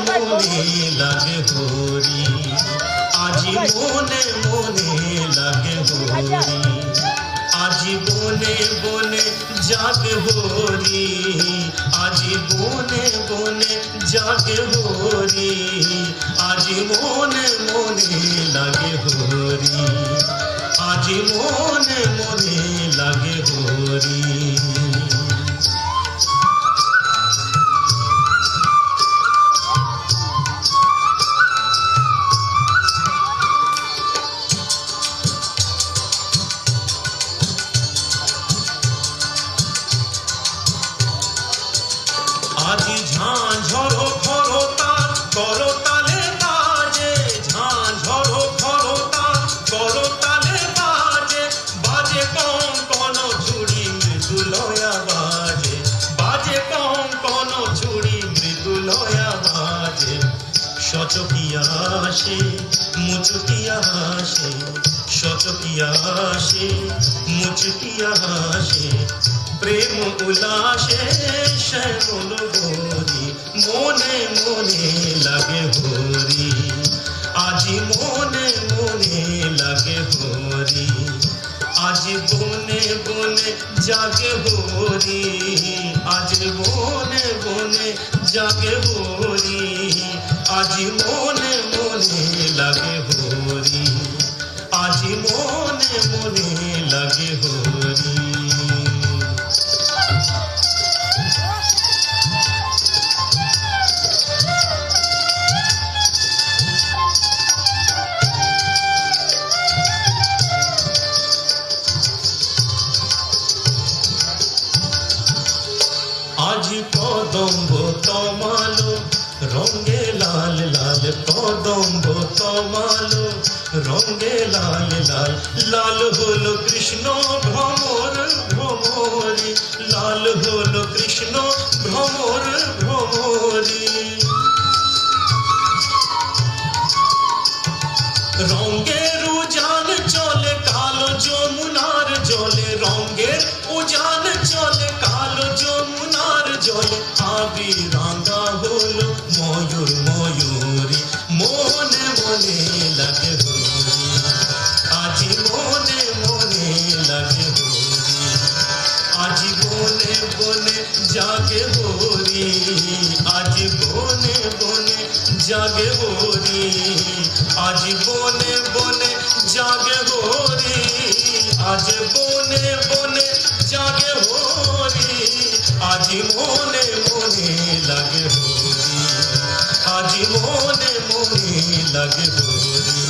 মনে লাগে হরি, আজি মনে মনে লাগে হরি, আজি বনে বনে জাগে হরি, আজি বনে বনে জাগে হরি, আজি মনে মনে লাগে হরি, আজি মনে মনে লাগে হরি। আজি ঝাঁ ঝরো খরতাল করতালে বাজে, ঝাঁ ঝরো খরতাল করতালে বাজে, বাজে কঙ্কন ঝুড়ি মৃদুলয়া বাজে, বাজে কঙ্কন ঝুড়ি মৃদুলয়া বাজে। সচকিয়া আসে মুচকিয়া আসে, সচকিয়া আসে মুচকিয়া আসে, প্রেম উল্লাসে শ্যামল গৌরী, মনে মনে লাগে হরি, আজি মনে মনে লাগে হরি, আজি বনে বনে জাগে হরি, আজি বনে বনে জাগে হরি, আজি মনে মনে লাগে হরি, আজি মনে মনে লাগে হরি। আজি কদম্ব তমালো রঙে লাল লাল, কদম্ব তমালো রঙে লাল লাল, লাল হলো কৃষ্ণ ভ্রমর ভ্রমরি, লাল হলো কৃষ্ণ ভ্রমর ভ্রমরি। রঙের উজান চলে কালো যমুনার জলে, রঙের উজান চলে কালো যমুনার জলে, আবি রাঙা হলো ময়ূর ময়ূরী, মনে মনে লাগে হরি, আজি মনে মনে লাগে হরি, আজি বনে বনে জাগে হরি, আজি বনে বনে জাগে হরি, আজি বনে বনে জাগে হরি, আজি বনে বনে জাগে হরি, আজি মনে মনে লাগে হরি, আজি মনে মনে লাগে হরি।